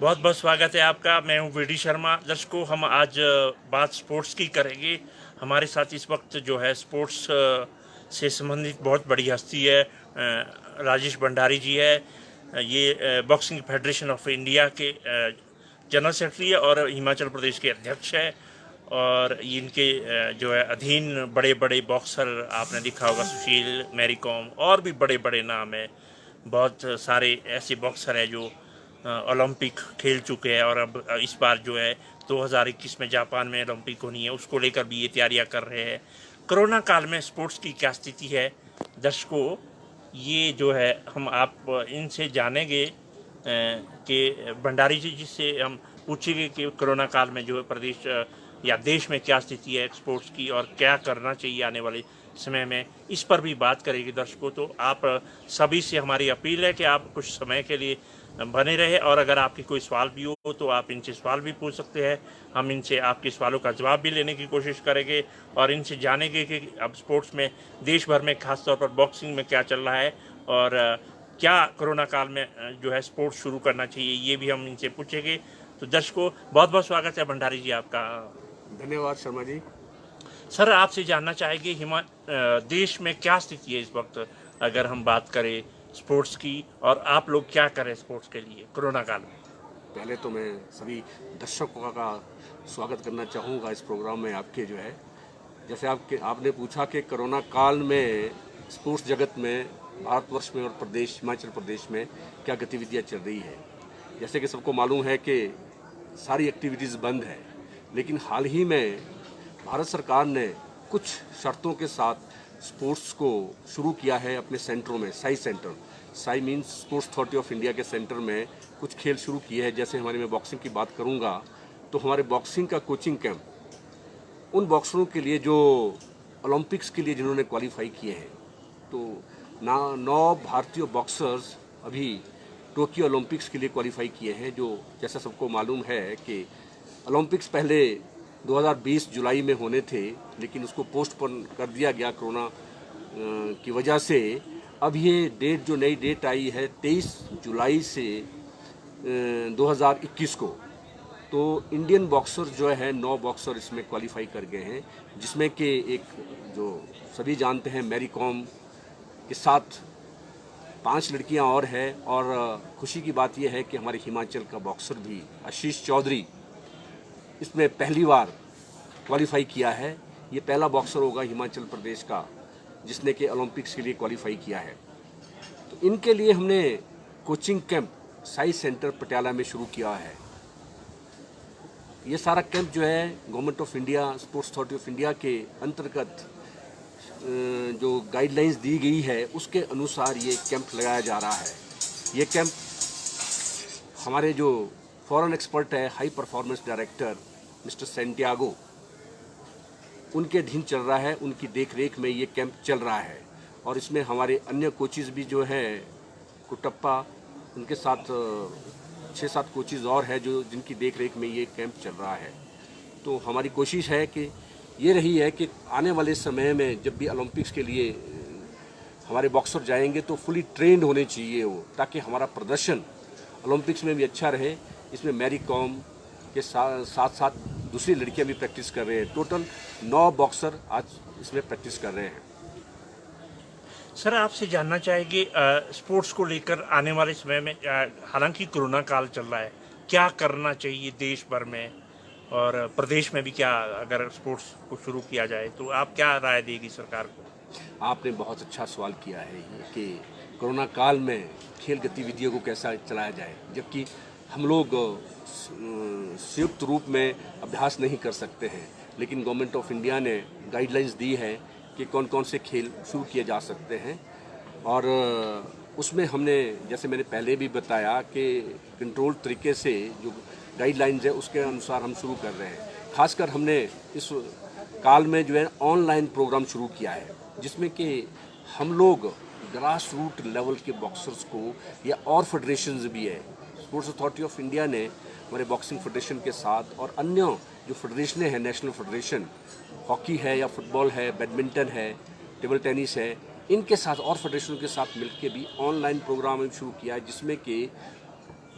बहुत बहुत स्वागत है आपका। मैं हूं वीडी शर्मा। दर्शकों, हम आज बात स्पोर्ट्स की करेंगे। हमारे साथ इस वक्त जो है स्पोर्ट्स से संबंधित बहुत बड़ी हस्ती है, राजेश भंडारी जी है। ये बॉक्सिंग फेडरेशन ऑफ इंडिया के जनरल सेक्रेटरी है और हिमाचल प्रदेश के अध्यक्ष है। और इनके जो है अधीन बड़े बड़े बॉक्सर आपने देखा होगा, सुशील, मैरी कॉम और भी बड़े बड़े नाम हैं। बहुत सारे ऐसे बॉक्सर हैं जो ओलंपिक खेल चुके हैं और अब इस बार जो है 2021 में जापान में ओलंपिक होनी है, उसको लेकर भी ये तैयारियां कर रहे हैं। कोरोना काल में स्पोर्ट्स की क्या स्थिति है, दर्शकों, ये जो है हम आप इनसे जानेंगे कि भंडारी जी जिससे हम पूछेंगे कि कोरोना काल में जो है प्रदेश या देश में क्या स्थिति है स्पोर्ट्स की और क्या करना चाहिए आने वाले समय में, इस पर भी बात करेंगे। दर्शकों, तो आप सभी से हमारी अपील है कि आप कुछ समय के लिए बने रहे और अगर आपके कोई सवाल भी हो तो आप इनसे सवाल भी पूछ सकते हैं। हम इनसे आपके सवालों का जवाब भी लेने की कोशिश करेंगे और इनसे जानेंगे कि अब स्पोर्ट्स में देश भर में खासतौर पर बॉक्सिंग में क्या चल रहा है और क्या कोरोना काल में जो है स्पोर्ट्स शुरू करना चाहिए, ये भी हम इनसे पूछेंगे। तो दर्शकों, बहुत बहुत स्वागत है भंडारी जी आपका। धन्यवाद शर्मा जी। सर, आपसे जानना चाहेंगे देश में क्या स्थिति है इस वक्त, अगर हम बात करें स्पोर्ट्स की, और आप लोग क्या करें स्पोर्ट्स के लिए कोरोना काल में। पहले तो मैं सभी दर्शकों का स्वागत करना चाहूँगा इस प्रोग्राम में आपके जो है, जैसे आपने पूछा कि कोरोना काल में स्पोर्ट्स जगत में भारतवर्ष में और प्रदेश हिमाचल प्रदेश में क्या गतिविधियाँ चल रही है। जैसे कि सबको मालूम है कि सारी एक्टिविटीज़ बंद है, लेकिन हाल ही में भारत सरकार ने कुछ शर्तों के साथ स्पोर्ट्स को शुरू किया है अपने सेंटरों में। Sai means sports authority of India के सेंटर में कुछ खेल शुरू किए हैं। जैसे मैं बॉक्सिंग की बात करूंगा तो हमारे बॉक्सिंग का कोचिंग कैंप उन बॉक्सरों के लिए जो ओलंपिक्स के लिए जिन्होंने क्वालिफाई किए हैं, तो 9 भारतीय बॉक्सर्स अभी टोक्यो ओलंपिक्स के लिए क्वालिफाई किए हैं। जो जैसा सबको मालूम है कि ओलंपिक्स पहले 2020 जुलाई में होने थे, लेकिन उसको पोस्टपोन कर दिया गया कोरोना की वजह से। अब ये डेट जो नई डेट आई है 23 जुलाई से 2021 को, तो इंडियन बॉक्सर जो है 9 बॉक्सर इसमें क्वालिफाई कर गए हैं, जिसमें कि एक जो सभी जानते हैं मैरी कॉम के साथ 5 लड़कियां और हैं। और खुशी की बात यह है कि हमारे हिमाचल का बॉक्सर भी आशीष चौधरी इसमें पहली बार क्वालिफाई किया है। ये पहला बॉक्सर होगा हिमाचल प्रदेश का जिसने कि ओलंपिक्स के लिए क्वालिफाई किया है। तो इनके लिए हमने coaching camp SAI centre Patiala में शुरू किया है। ये सारा कैंप जो है government of India, sports authority of India के अंतर्गत जो गाइडलाइंस दी गई है उसके अनुसार ये कैंप लगाया जा रहा है। ये कैंप हमारे जो फॉरेन एक्सपर्ट है, high performance director mister Santiago, उनके अधीन चल रहा है। उनकी देखरेख में ये कैंप चल रहा है और इसमें हमारे अन्य कोचेज़ भी जो हैं कुटप्पा, उनके साथ 6-7 कोचेज़ और हैं जो जिनकी देखरेख में ये कैंप चल रहा है। तो हमारी कोशिश है कि ये रही है कि आने वाले समय में जब भी ओलंपिक्स के लिए हमारे बॉक्सर जाएंगे तो फुली ट्रेंड होने चाहिए वो, ताकि हमारा प्रदर्शन ओलंपिक्स में भी अच्छा रहे। इसमें मैरी कॉम के साथ साथ दूसरी लड़कियां भी प्रैक्टिस कर रहे हैं। टोटल 9 बॉक्सर आज इसमें प्रैक्टिस कर रहे हैं। सर, आपसे जानना चाहेंगे स्पोर्ट्स को लेकर आने वाले समय में, हालांकि कोरोना काल चल रहा है, क्या करना चाहिए देश भर में और प्रदेश में भी, क्या अगर स्पोर्ट्स को शुरू किया जाए तो आप क्या राय देगी सरकार को। आपने बहुत अच्छा सवाल किया है ये कि कोरोना काल में खेल गतिविधियों को कैसा चलाया जाए, जबकि हम लोग संयुक्त रूप में अभ्यास नहीं कर सकते हैं। लेकिन गवर्नमेंट ऑफ इंडिया ने गाइडलाइंस दी है कि कौन कौन से खेल शुरू किए जा सकते हैं। और उसमें हमने, जैसे मैंने पहले भी बताया, कि कंट्रोल तरीके से जो गाइडलाइंस है उसके अनुसार हम शुरू कर रहे हैं। खासकर हमने इस काल में जो है ऑनलाइन प्रोग्राम शुरू किया है, जिसमें कि हम लोग ग्रास रूट लेवल के बॉक्सर्स को, या और फेडरेशंस भी है, स्पोर्ट्स अथॉरिटी ऑफ इंडिया ने हमारे बॉक्सिंग फेडरेशन के साथ और अन्य जो फेडरेशनें हैं, नेशनल फेडरेशन, हॉकी है या फुटबॉल है, बैडमिंटन है, टेबल टेनिस है, इनके साथ और फेडरेशनों के साथ मिलकर भी ऑनलाइन प्रोग्राम शुरू किया है, जिसमें कि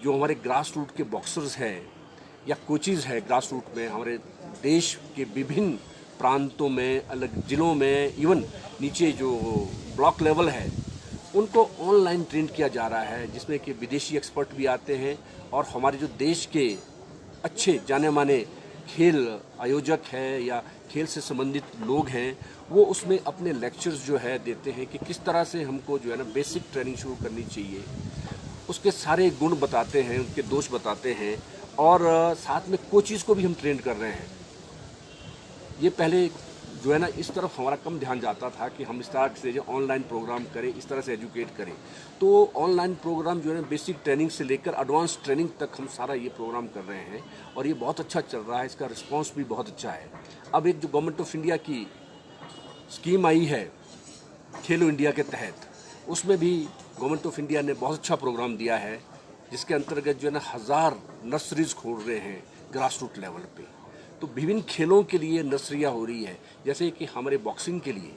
जो हमारे ग्रास रूट के बॉक्सर्स हैं या कोचेज़ हैं ग्रास रूट में, हमारे देश के विभिन्न प्रांतों में, अलग ज़िलों में, इवन नीचे जो ब्लॉक लेवल है, उनको ऑनलाइन ट्रेन किया जा रहा है, जिसमें कि विदेशी एक्सपर्ट भी आते हैं और हमारे जो देश के अच्छे जाने माने खेल आयोजक हैं या खेल से संबंधित लोग हैं, वो उसमें अपने लेक्चर्स जो है देते हैं कि किस तरह से हमको जो है ना बेसिक ट्रेनिंग शुरू करनी चाहिए। उसके सारे गुण बताते हैं, उनके दोष बताते हैं और साथ में कोचेज़ को भी हम ट्रेन कर रहे हैं। ये पहले जो है ना इस तरफ हमारा कम ध्यान जाता था कि हम इस तरह से जो ऑनलाइन प्रोग्राम करें, इस तरह से एजुकेट करें। तो ऑनलाइन प्रोग्राम जो है ना बेसिक ट्रेनिंग से लेकर एडवांस ट्रेनिंग तक हम सारा ये प्रोग्राम कर रहे हैं और ये बहुत अच्छा चल रहा है, इसका रिस्पांस भी बहुत अच्छा है। अब एक जो गवर्नमेंट ऑफ इंडिया की स्कीम आई है खेलो इंडिया के तहत, उसमें भी गवर्नमेंट ऑफ इंडिया ने बहुत अच्छा प्रोग्राम दिया है, जिसके अंतर्गत जो है ना 1000 नर्सरीज खोल रहे हैं ग्रास रूट लेवल पे। तो विभिन्न खेलों के लिए नर्सरियाँ हो रही है, जैसे कि हमारे बॉक्सिंग के लिए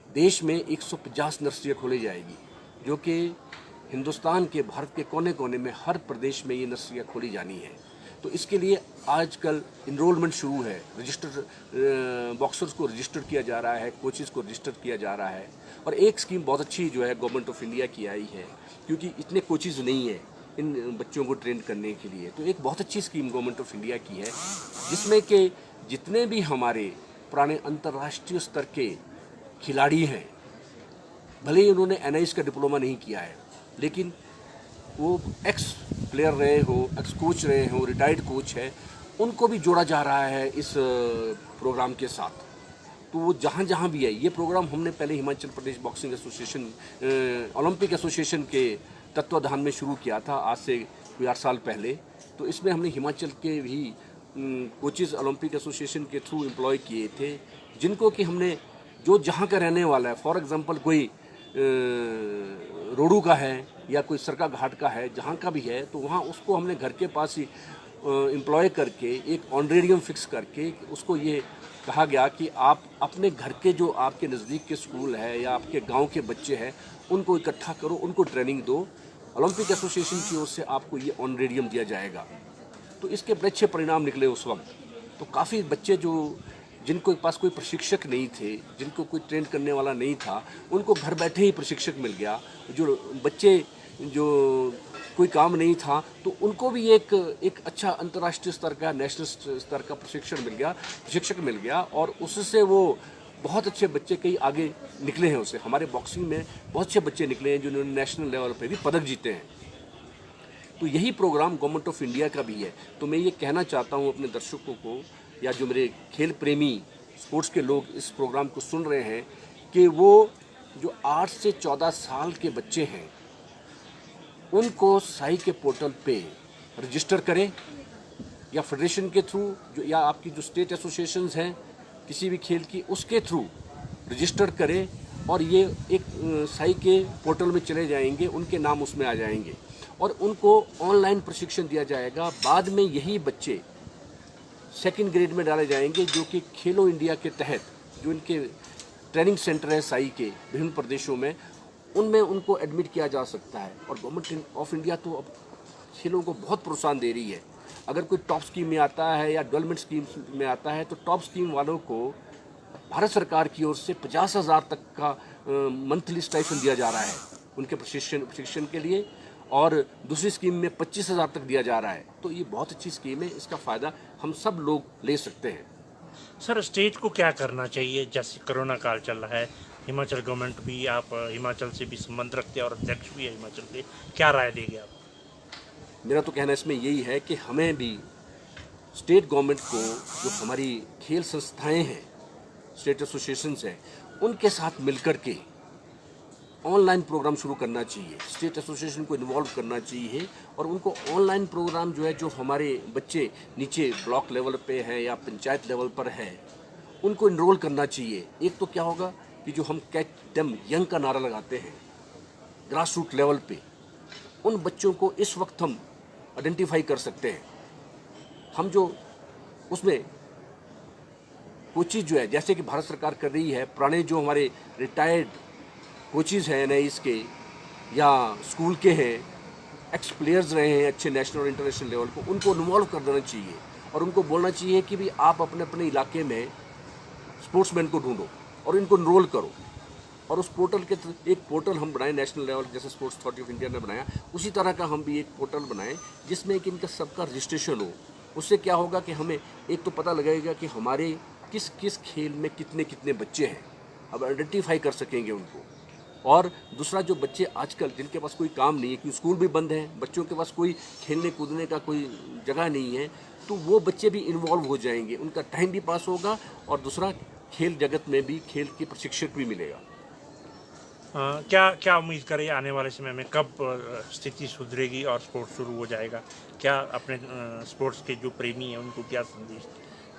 देश में 150 नर्सरियाँ खोली जाएगी, जो कि हिंदुस्तान के भारत के कोने कोने में हर प्रदेश में ये नर्सरियाँ खोली जानी है। तो इसके लिए आजकल इनरोलमेंट शुरू है, रजिस्टर बॉक्सर्स को रजिस्टर किया जा रहा है, कोचेज़ को रजिस्टर किया जा रहा है। और एक स्कीम बहुत अच्छी जो है गवर्नमेंट ऑफ इंडिया की आई है, क्योंकि इतने कोचेज़ नहीं है इन बच्चों को ट्रेन करने के लिए। तो एक बहुत अच्छी स्कीम गवर्नमेंट ऑफ इंडिया की है, जिसमें कि जितने भी हमारे पुराने अंतर्राष्ट्रीय स्तर के खिलाड़ी हैं, भले ही उन्होंने एनआईएस का डिप्लोमा नहीं किया है, लेकिन वो एक्स प्लेयर रहे हो, एक्स कोच रहे हो, रिटायर्ड कोच है, उनको भी जोड़ा जा रहा है इस प्रोग्राम के साथ। तो वो जहाँ जहाँ भी है, ये प्रोग्राम हमने पहले Himachal Pradesh boxing association, Olympic association के तत्वाधान में शुरू किया था, आज से कोई 8 साल पहले। तो इसमें हमने हिमाचल के भी कोचेज़ ओलंपिक एसोसिएशन के थ्रू एम्प्लॉय किए थे, जिनको कि हमने जो जहाँ का रहने वाला है, फॉर एग्जांपल कोई रोडू का है या कोई सरका घाट का है, जहाँ का भी है, तो वहाँ उसको हमने घर के पास ही एम्प्लॉय करके एक ऑनरेरियम फिक्स करके उसको ये कहा गया कि आप अपने घर के जो आपके नज़दीक के स्कूल है या आपके गांव के बच्चे हैं, उनको इकट्ठा करो, उनको ट्रेनिंग दो। ओलंपिक एसोसिएशन की ओर से आपको ये ऑनरेरियम दिया जाएगा। तो इसके बड़े अच्छे परिणाम निकले उस वक्त। तो काफ़ी बच्चे जो जिनको पास कोई प्रशिक्षक नहीं थे, जिनको कोई ट्रेन करने वाला नहीं था, उनको घर बैठे ही प्रशिक्षक मिल गया। जो बच्चे जो कोई काम नहीं था, तो उनको भी एक अच्छा अंतर्राष्ट्रीय स्तर का, नेशनल स्तर का प्रशिक्षक मिल गया और उससे वो बहुत अच्छे बच्चे कई आगे निकले हैं। उससे हमारे बॉक्सिंग में बहुत अच्छे बच्चे निकले हैं जिन्होंने नेशनल लेवल पे भी पदक जीते हैं। तो यही प्रोग्राम गवर्नमेंट ऑफ इंडिया का भी है। तो मैं ये कहना चाहता हूँ अपने दर्शकों को या जो मेरे खेल प्रेमी स्पोर्ट्स के लोग इस प्रोग्राम को सुन रहे हैं, कि वो जो 8 से 14 साल के बच्चे हैं, उनको साई के पोर्टल पे रजिस्टर करें या फेडरेशन के थ्रू जो या आपकी जो स्टेट एसोसिएशंस हैं किसी भी खेल की, उसके थ्रू रजिस्टर करें और ये एक साई के पोर्टल में चले जाएंगे, उनके नाम उसमें आ जाएंगे और उनको ऑनलाइन प्रशिक्षण दिया जाएगा। बाद में यही बच्चे सेकंड ग्रेड में डाले जाएंगे, जो कि खेलो इंडिया के तहत जो इनके ट्रेनिंग सेंटर है साई के विभिन्न प्रदेशों में, उनमें उनको एडमिट किया जा सकता है। और गवर्नमेंट ऑफ इंडिया तो अब खेलों को बहुत प्रोत्साहन दे रही है। अगर कोई टॉप स्कीम में आता है या डेवलपमेंट स्कीम में आता है, तो टॉप स्कीम वालों को भारत सरकार की ओर से 50,000 तक का मंथली स्टाइपेंड दिया जा रहा है उनके प्रशिक्षण के लिए, और दूसरी स्कीम में 25,000 तक दिया जा रहा है। तो ये बहुत अच्छी स्कीम है, इसका फ़ायदा हम सब लोग ले सकते हैं। सर, स्टेट को क्या करना चाहिए? जैसे कोरोना काल चल रहा है, हिमाचल गवर्नमेंट भी, आप हिमाचल से भी संबंध रखते हैं और अध्यक्ष भी है हिमाचल के, क्या राय देंगे आप? मेरा तो कहना इसमें यही है कि हमें भी स्टेट गवर्नमेंट को, जो हमारी खेल संस्थाएं हैं, स्टेट एसोसिएशंस हैं, उनके साथ मिलकर के ऑनलाइन प्रोग्राम शुरू करना चाहिए। स्टेट एसोसिएशन को इन्वॉल्व करना चाहिए और उनको ऑनलाइन प्रोग्राम जो है, जो हमारे बच्चे नीचे ब्लॉक लेवल पे हैं या पंचायत लेवल पर है, उनको इनरोल करना चाहिए। एक तो क्या होगा कि जो हम कैच देम यंग का नारा लगाते हैं ग्रास रूट लेवल पे, उन बच्चों को इस वक्त हम आइडेंटिफाई कर सकते हैं। हम जो उसमें कोचेज जो है, जैसे कि भारत सरकार कर रही है, पुराने जो हमारे रिटायर्ड कोचेज़ हैं एनआईएस के या स्कूल के हैं, एक्स प्लेयर्स रहे हैं अच्छे नेशनल और इंटरनेशनल लेवल को, उनको इन्वॉल्व कर देना चाहिए और उनको बोलना चाहिए कि भी आप अपने अपने इलाके में स्पोर्ट्समैन को ढूंढो और इनको इनरोल करो। और उस पोर्टल के एक पोर्टल हम बनाएं नेशनल लेवल, जैसे स्पोर्ट्स अथॉरिटी ऑफ इंडिया ने बनाया, उसी तरह का हम भी एक पोर्टल बनाएं जिसमें कि इनका सबका रजिस्ट्रेशन हो। उससे क्या होगा कि हमें एक तो पता लगेगा कि हमारे किस किस खेल में कितने कितने बच्चे हैं, अब आइडेंटिफाई कर सकेंगे उनको। और दूसरा, जो बच्चे आजकल जिनके पास कोई काम नहीं है, क्योंकि स्कूल भी बंद है, बच्चों के पास कोई खेलने कूदने का कोई जगह नहीं है, तो वो बच्चे भी इन्वॉल्व हो जाएंगे, उनका टाइम भी पास होगा और दूसरा खेल जगत में भी खेल के प्रशिक्षक भी मिलेगा। क्या क्या उम्मीद करें आने वाले समय में, कब स्थिति सुधरेगी और स्पोर्ट्स शुरू हो जाएगा? क्या अपने स्पोर्ट्स के जो प्रेमी हैं उनको क्या संदेश?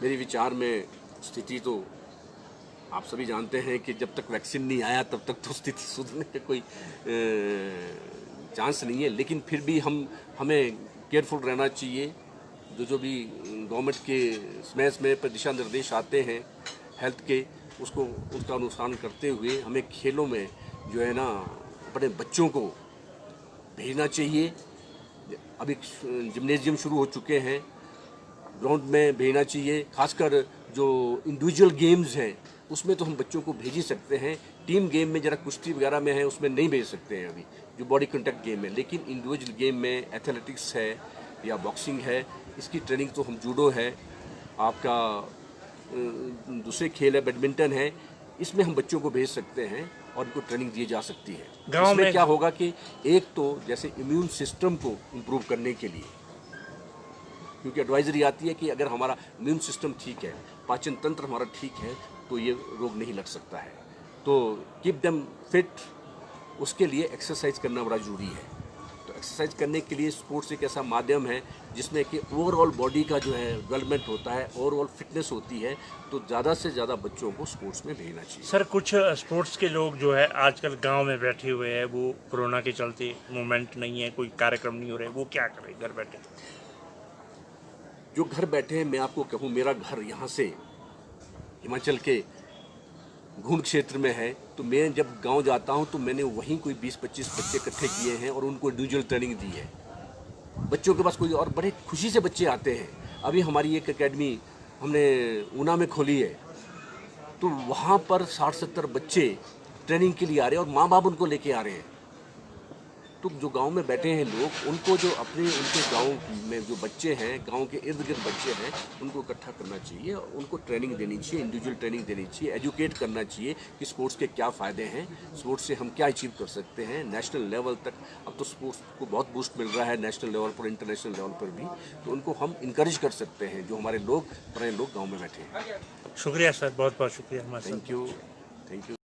मेरे विचार में स्थिति तो आप सभी जानते हैं कि जब तक वैक्सीन नहीं आया तब तक तो स्थिति सुधरने का कोई चांस नहीं है, लेकिन फिर भी हमें केयरफुल रहना चाहिए। जो भी गवर्नमेंट के इसमें दिशा निर्देश आते हैं हेल्थ के, उसका अनुसरण करते हुए हमें खेलों में जो है ना अपने बच्चों को भेजना चाहिए। अभी जिम्नेजियम शुरू हो चुके हैं, ग्राउंड में भेजना चाहिए। खासकर जो इंडिविजुअल गेम्स हैं उसमें तो हम बच्चों को भेज ही सकते हैं। टीम गेम में जरा कुश्ती वगैरह में है उसमें नहीं भेज सकते हैं अभी, जो बॉडी कॉन्टैक्ट गेम है, लेकिन इंडिविजुअल गेम में एथलेटिक्स है या बॉक्सिंग है, इसकी ट्रेनिंग तो हम जूडो है, आपका दूसरे खेल है बैडमिंटन है, इसमें हम बच्चों को भेज सकते हैं और इनको ट्रेनिंग दी जा सकती है। गाँव इसमें में क्या होगा कि एक तो जैसे इम्यून सिस्टम को इम्प्रूव करने के लिए, क्योंकि एडवाइजरी आती है कि अगर हमारा इम्यून सिस्टम ठीक है, पाचन तंत्र हमारा ठीक है, तो ये रोग नहीं लग सकता है। तो कीप देम फिट, उसके लिए एक्सरसाइज करना बड़ा ज़रूरी है। तो एक्सरसाइज करने के लिए स्पोर्ट्स एक ऐसा माध्यम है जिसमें कि ओवरऑल बॉडी का जो है डेवलपमेंट होता है, ओवरऑल फिटनेस होती है। तो ज़्यादा से ज़्यादा बच्चों को स्पोर्ट्स में भेजना चाहिए। सर, कुछ स्पोर्ट्स के लोग जो है आजकल गांव में बैठे हुए हैं, वो कोरोना के चलते मूवमेंट नहीं है, कोई कार्यक्रम नहीं हो रहे, वो क्या करें घर बैठे? जो घर बैठे हैं, मैं आपको कहूँ, मेरा घर यहाँ से हिमाचल के घूंड क्षेत्र में है, तो मैं जब गांव जाता हूं तो मैंने वहीं कोई 20-25 बच्चे इकट्ठे किए हैं और उनको इंडिविजुअल ट्रेनिंग दी है। बच्चों के पास कोई, और बड़े खुशी से बच्चे आते हैं। अभी हमारी एक एकेडमी हमने ऊना में खोली है, तो वहाँ पर 60-70 बच्चे ट्रेनिंग के लिए आ रहे हैं और माँ बाप उनको लेके आ रहे हैं। तो जो गांव में बैठे हैं लोग, उनको जो उनके गांव में जो बच्चे हैं, गांव के इर्द गिर्द बच्चे हैं, उनको इकट्ठा करना चाहिए और उनको ट्रेनिंग देनी चाहिए, इंडिविजुअल ट्रेनिंग देनी चाहिए, एजुकेट करना चाहिए कि स्पोर्ट्स के क्या फ़ायदे हैं, स्पोर्ट्स से हम क्या अचीव कर सकते हैं नेशनल लेवल तक। अब तो स्पोर्ट्स को बहुत बूस्ट मिल रहा है नेशनल लेवल पर, इंटरनेशनल लेवल पर भी, तो उनको हम इंकरेज कर सकते हैं, जो हमारे लोग पुराने लोग गाँव में बैठे हैं। शुक्रिया सर, बहुत बहुत शुक्रिया हमारे साथ। Thank you.